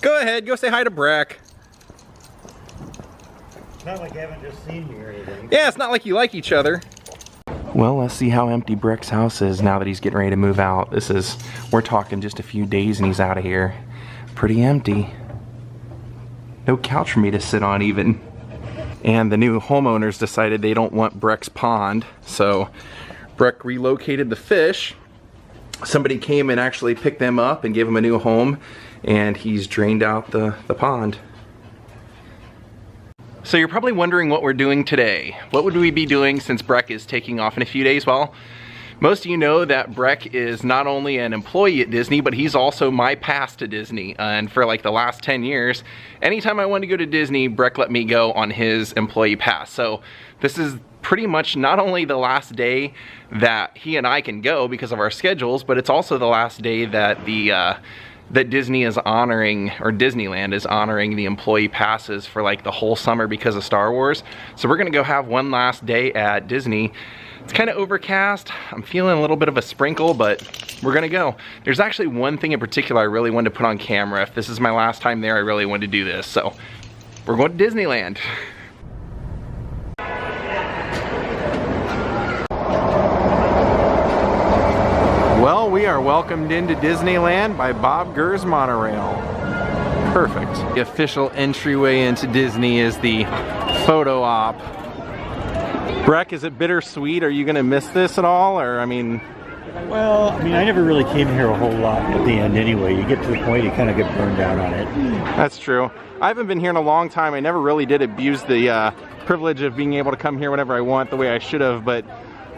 Go ahead, go say hi to Breck. It's not like you haven't just seen me or anything. Yeah, it's not like you like each other. Well, let's see how empty Breck's house is now that he's getting ready to move out. We're talking just a few days and he's out of here. Pretty empty. No couch for me to sit on even. And the new homeowners decided they don't want Breck's pond, so Breck relocated the fish. Somebody came and actually picked them up and gave them a new home, and he's drained out the pond. So you're probably wondering what we're doing today. What would we be doing since Breck is taking off in a few days? Well, most of you know that Breck is not only an employee at Disney, but he's also my pass to Disney. And for like the last 10 years, anytime I wanted to go to Disney, Breck let me go on his employee pass. So this is pretty much not only the last day that he and I can go because of our schedules, but it's also the last day that that Disney is honoring, or Disneyland is honoring, the employee passes for like the whole summer because of Star Wars. So we're gonna go have one last day at Disney. It's kind of overcast. I'm feeling a little bit of a sprinkle, but we're gonna go. There's actually one thing in particular I really wanted to put on camera. If this is my last time there, I really wanted to do this. So we're going to Disneyland. Well, we are welcomed into Disneyland by Bob Gurr's monorail. Perfect. The official entryway into Disney is the photo op. Breck, is it bittersweet? Are you gonna miss this at all, or Well, I never really came here a whole lot at the end anyway. You get to the point you kind of get burned out on it. That's true. I haven't been here in a long time. I never really did abuse the privilege of being able to come here whenever I want the way I should have, but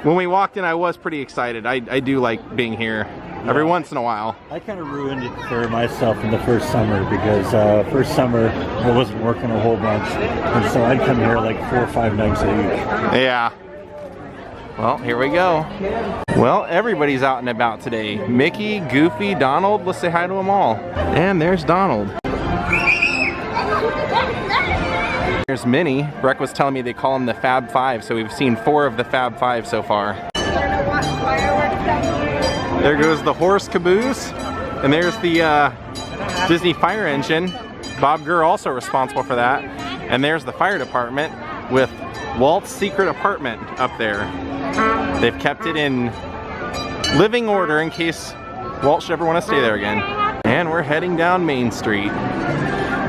when we walked in, I was pretty excited. I do like being here every once in a while. I kind of ruined it for myself in the first summer because first summer I wasn't working a whole bunch, and so I'd come here like 4 or 5 nights a week. Yeah. Well, here we go. Well, everybody's out and about today. Mickey, Goofy, Donald. Let's say hi to them all. And there's Donald. There's Minnie. Breck was telling me they call them the Fab Five, so we've seen 4 of the Fab Five so far. There goes the horse caboose, and there's the Disney fire engine. Bob Gurr also responsible for that. And there's the fire department with Walt's secret apartment up there. They've kept it in living order in case Walt should ever want to stay there again. And we're heading down Main Street.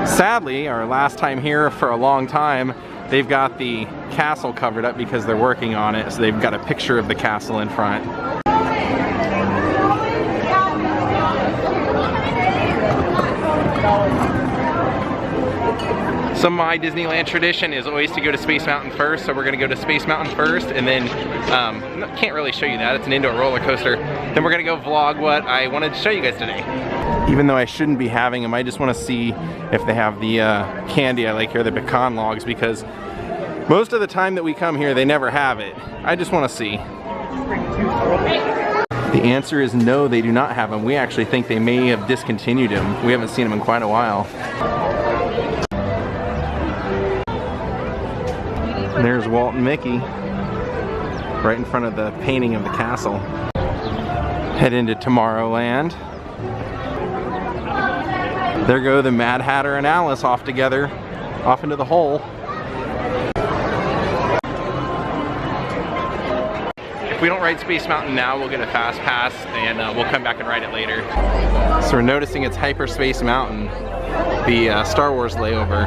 Sadly, our last time here for a long time, they've got the castle covered up because they're working on it, so they've got a picture of the castle in front. So my Disneyland tradition is always to go to Space Mountain first, so we're gonna go to Space Mountain first, and then, can't really show you that, it's an indoor roller coaster. Then we're gonna go vlog what I wanted to show you guys today. Even though I shouldn't be having them, I just wanna see if they have the candy I like here, the pecan logs, because most of the time that we come here, they never have it. I just wanna see. The answer is no, they do not have them. We actually think they may have discontinued them. We haven't seen them in quite a while. There's Walt and Mickey, right in front of the painting of the castle. Head into Tomorrowland. There go the Mad Hatter and Alice off together, off into the hole. If we don't ride Space Mountain now, we'll get a fast pass and we'll come back and ride it later. So we're noticing it's Hyperspace Mountain, the Star Wars layover.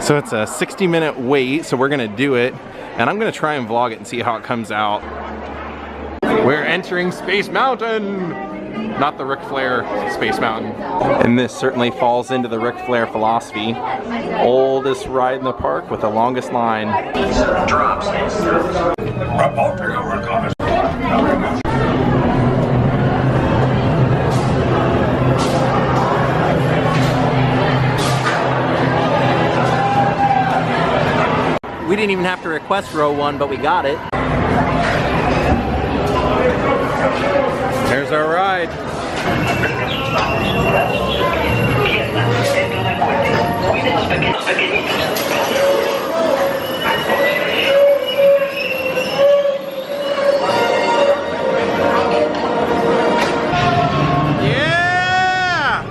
So it's a 60-minute wait, so we're gonna do it, and I'm gonna try and vlog it and see how it comes out. We're entering Space Mountain! Not the Ric Flair Space Mountain. And this certainly falls into the Ric Flair philosophy. Oldest ride in the park with the longest line. Drops. We didn't even have to request row 1, but we got it. There's our ride. Yeah!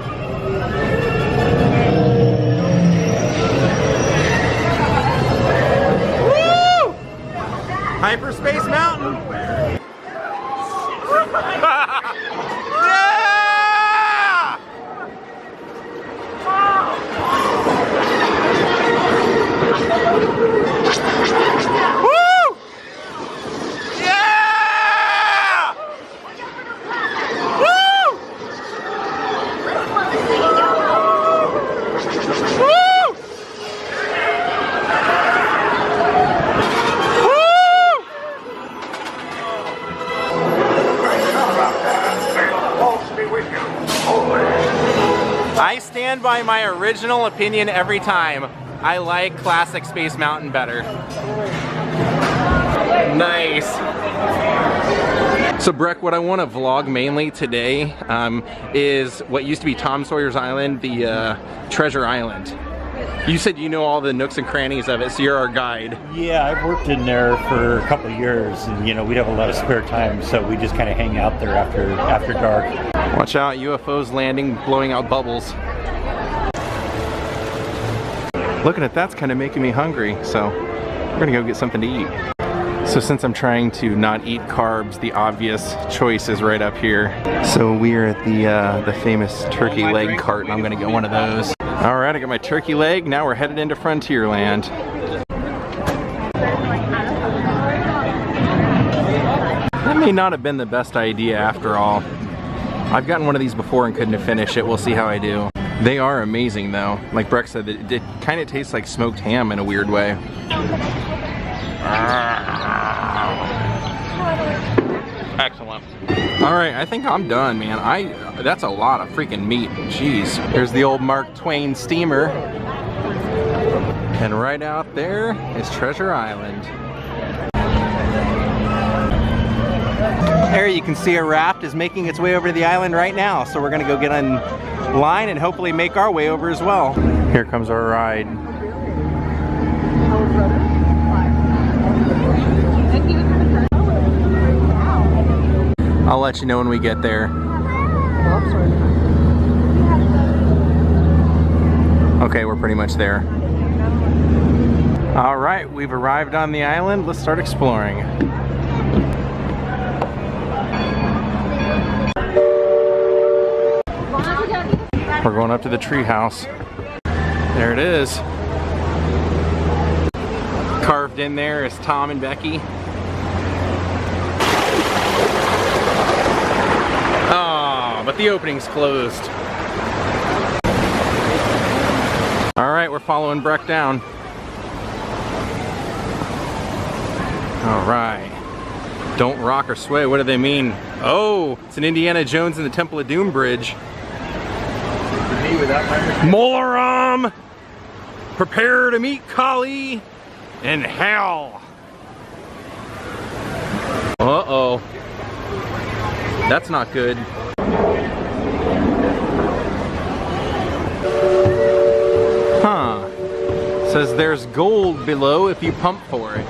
I stand by my original opinion every time. I like classic Space Mountain better. Nice. So Breck, what I want to vlog mainly today is what used to be Tom Sawyer's Island, the Treasure Island. You said you know all the nooks and crannies of it, so you're our guide. Yeah, I've worked in there for a couple of years, and you know, we'd have a lot of spare time, so we just kind of hang out there after dark. Watch out, UFOs landing, blowing out bubbles. Looking at that's kind of making me hungry, so we're gonna go get something to eat. So since I'm trying to not eat carbs, the obvious choice is right up here. So we're at the famous turkey leg cart, and I'm gonna get one of those. All right, I got my turkey leg. Now we're headed into Frontierland. That may not have been the best idea after all. I've gotten one of these before and couldn't finish it. We'll see how I do. They are amazing though. Like Breck said, it kind of tastes like smoked ham in a weird way. Excellent. All right, I think I'm done, man. That's a lot of freaking meat. Jeez. Here's the old Mark Twain steamer. And right out there is Treasure Island. There you can see a raft is making its way over to the island right now. So we're gonna go get on line and hopefully make our way over as well. Here comes our ride. I'll let you know when we get there. Okay, we're pretty much there. All right, we've arrived on the island. Let's start exploring. We're going up to the tree house. There it is. Carved in there is Tom and Becky. Oh, but the opening's closed. All right, we're following Breck down. All right. Don't rock or sway. What do they mean? Oh, it's an Indiana Jones and the Temple of Doom bridge. Molaram! Prepare to meet Kali in hell. Uh-oh. That's not good. Huh. Says there's gold below if you pump for it.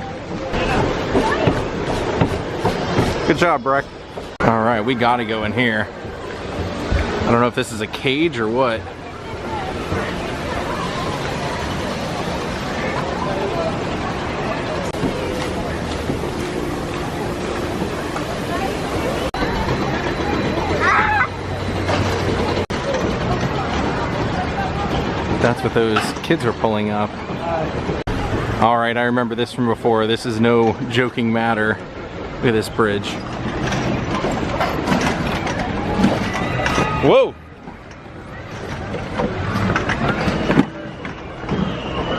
Good job, Breck. All right, we gotta go in here. I don't know if this is a cage or what. That's what those kids are pulling up. All right, I remember this from before. This is no joking matter. Look at this bridge. Whoa!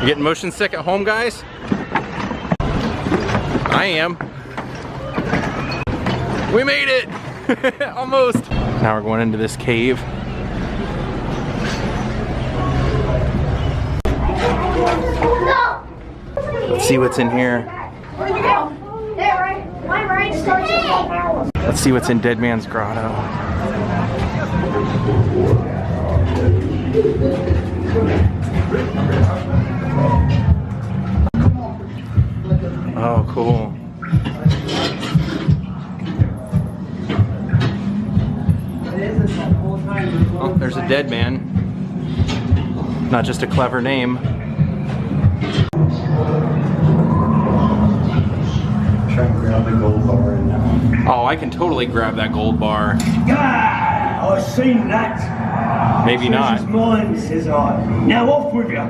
You getting motion sick at home, guys? I am. We made it! Almost! Now we're going into this cave. Let's see what's in here. Let's see what's in Dead Man's Grotto. Oh, cool. Oh, there's a dead man. Not just a clever name. Try and grab the gold bar in now. Oh, I can totally grab that gold bar. Ah, I've seen that. Maybe not. This is mine, says I. Now off with you.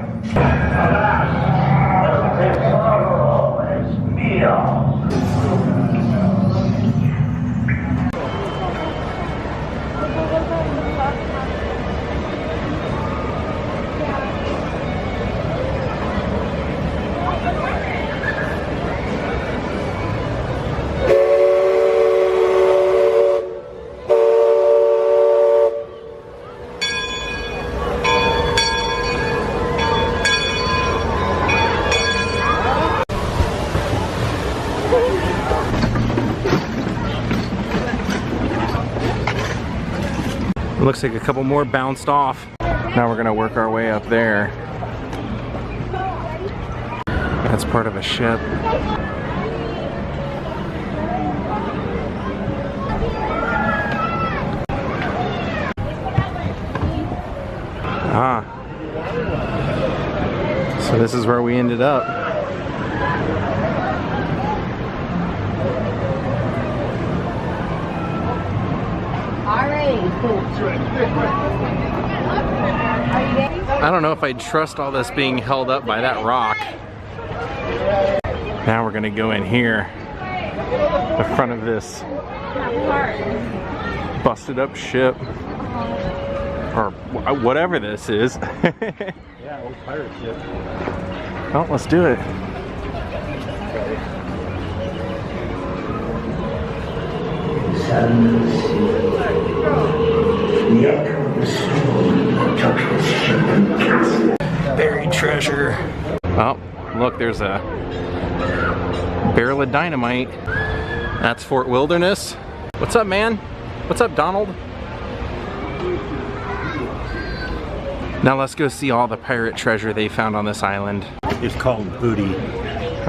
Looks like a couple more bounced off. Now we're gonna work our way up there. That's part of a ship. Ah. So this is where we ended up. I don't know if I'd trust all this being held up by that rock. Now we're gonna go in here, the front of this busted up ship, or whatever this is. Yeah, old pirate ship. Well, let's do it. Buried treasure. Oh, look, there's a barrel of dynamite. That's Fort Wilderness. What's up, man? What's up, Donald? Now let's go see all the pirate treasure they found on this island. It's called booty.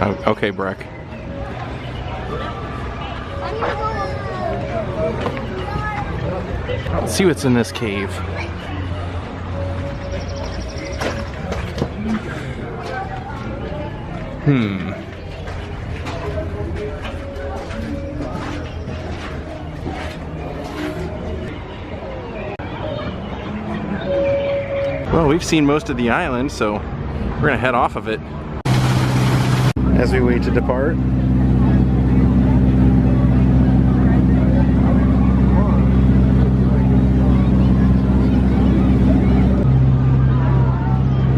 Oh, okay, Breck. Let's see what's in this cave. Well, we've seen most of the island, so we're gonna head off of it. As we wait to depart.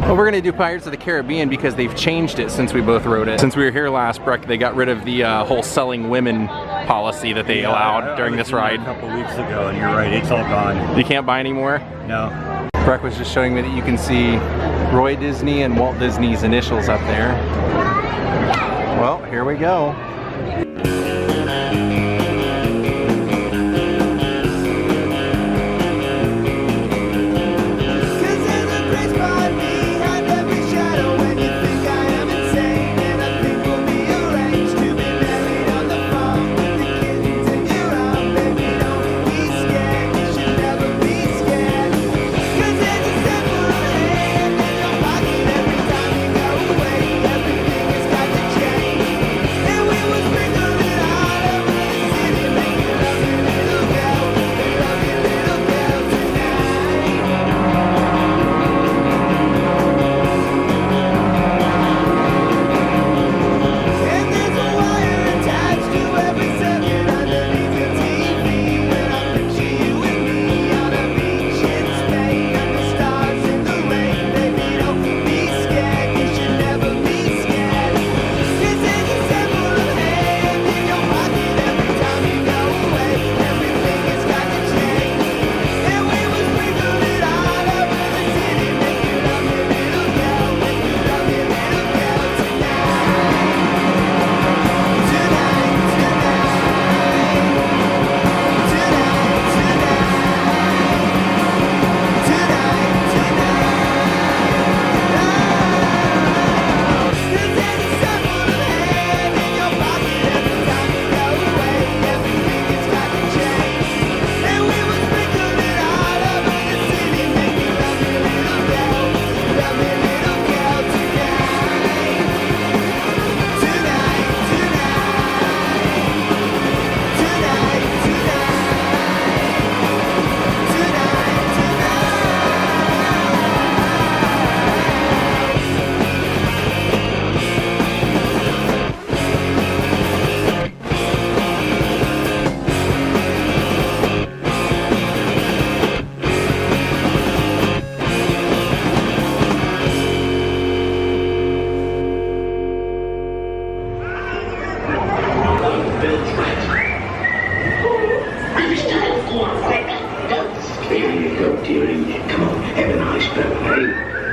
Well, we're gonna do Pirates of the Caribbean because they've changed it since we both rode it. Since we were here last, Breck, they got rid of the whole selling women policy that they allowed during this ride. A couple weeks ago, and you're right, it's all gone. You can't buy anymore? No. Breck was just showing me that you can see Roy Disney and Walt Disney's initials up there. Well, here we go.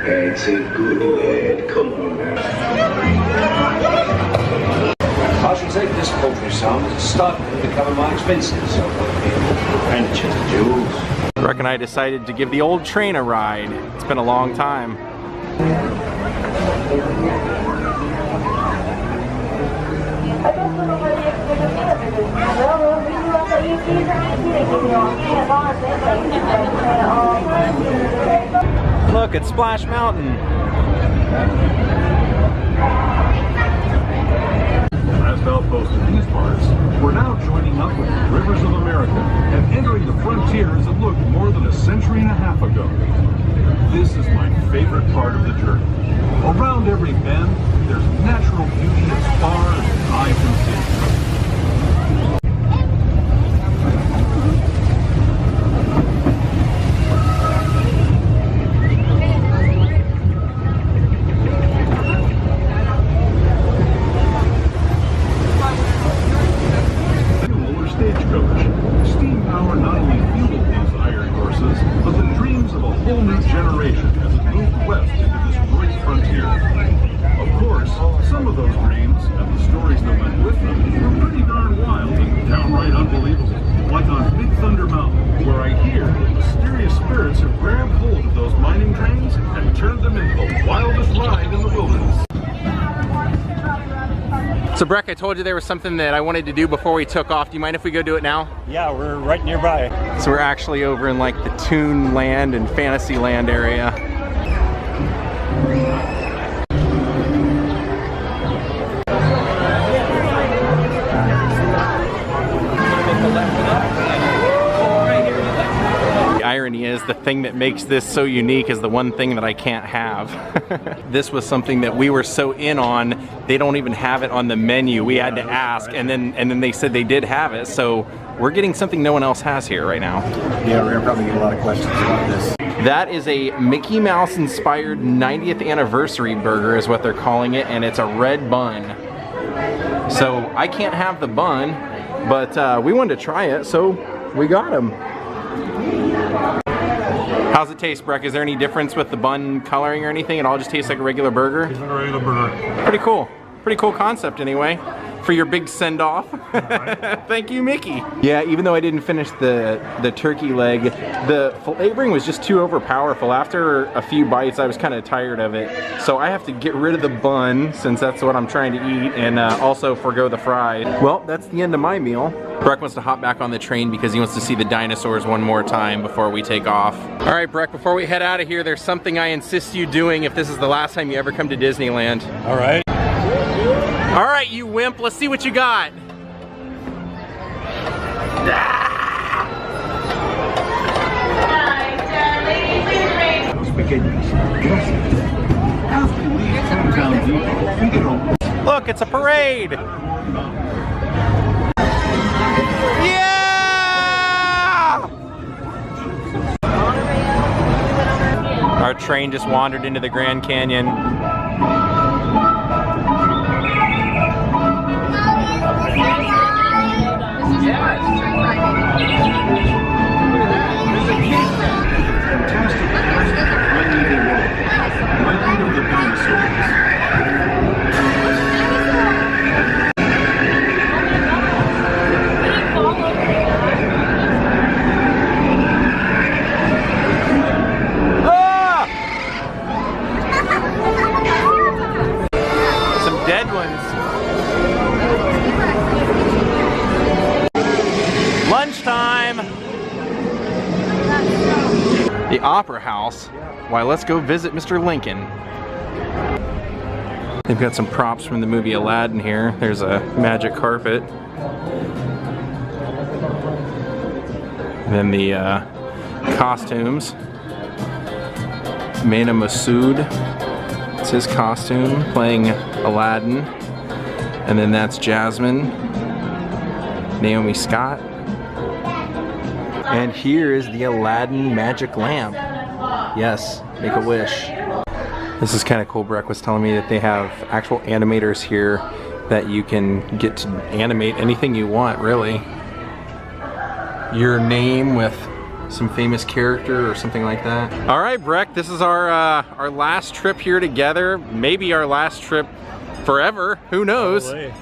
That's a good lad. Come on now. I should take this poultry some to start becoming my expenses. And a chest of jewels. Breck and I decided to give the old train a ride. It's been a long time. Look, it's Splash Mountain. Last outpost in these parts, we're now joining up with the Rivers of America and entering the frontiers that looked more than a century and a half ago. This is my favorite part of the journey. Around every bend, there's natural beauty as far as the eye can see. So Breck, I told you there was something that I wanted to do before we took off. Do you mind if we go do it now? Yeah, we're right nearby. So we're actually over in like the Toon Land and Fantasyland area. The irony is the thing that makes this so unique is the one thing that I can't have. This was something that we were so in on, they don't even have it on the menu. We had to ask, and then they said they did have it, so we're getting something no one else has here right now. Yeah, we're gonna probably get a lot of questions about this. That is a Mickey Mouse inspired 90th anniversary burger is what they're calling it, and it's a red bun. So I can't have the bun, but we wanted to try it, so we got them. How's it taste, Breck? Is there any difference with the bun coloring or anything? It all just tastes like a regular burger? It's like a regular burger. Pretty cool. Pretty cool concept anyway. For your big send-off. Thank you, Mickey. Yeah, even though I didn't finish the turkey leg, the flavoring was just too overpowerful. After a few bites, I was kind of tired of it. So I have to get rid of the bun, since that's what I'm trying to eat, and also forgo the fried. Well, that's the end of my meal. Breck wants to hop back on the train because he wants to see the dinosaurs one more time before we take off. All right, Breck, before we head out of here, there's something I insist you doing if this is the last time you ever come to Disneyland. All right. All right, you wimp, let's see what you got. Look, it's a parade. Yeah! Our train just wandered into the Grand Canyon. Lunchtime! The Opera House. Why, let's go visit Mr. Lincoln. They've got some props from the movie Aladdin here. There's a magic carpet. And then the costumes. Mena Massoud. It's his costume playing Aladdin. And then that's Jasmine. Naomi Scott. And here is the Aladdin magic lamp. Yes, make a wish. This is kind of cool. Breck was telling me that they have actual animators here that you can get to animate anything you want, really. Your name with some famous character or something like that. All right, Breck, this is our last trip here together. Maybe our last trip forever, who knows? Probably.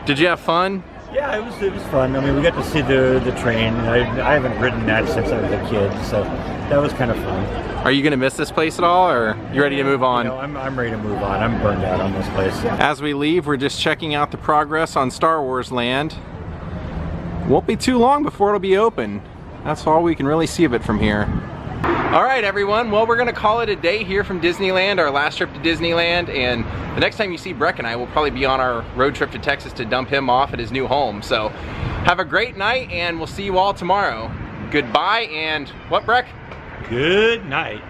Did you have fun? Yeah, it was fun. I mean, we got to see the train. I haven't ridden that since I was a kid, so that was kind of fun. Are you gonna miss this place at all, or you ready to move on? You know, I'm ready to move on. I'm burned out on this place. As we leave, we're just checking out the progress on Star Wars Land. Won't be too long before it'll be open. That's all we can really see of it from here. All right, everyone. Well, we're gonna call it a day here from Disneyland, our last trip to Disneyland, and the next time you see Breck and I, we'll probably be on our road trip to Texas to dump him off at his new home. So have a great night, and we'll see you all tomorrow. Goodbye, and what, Breck? Good night.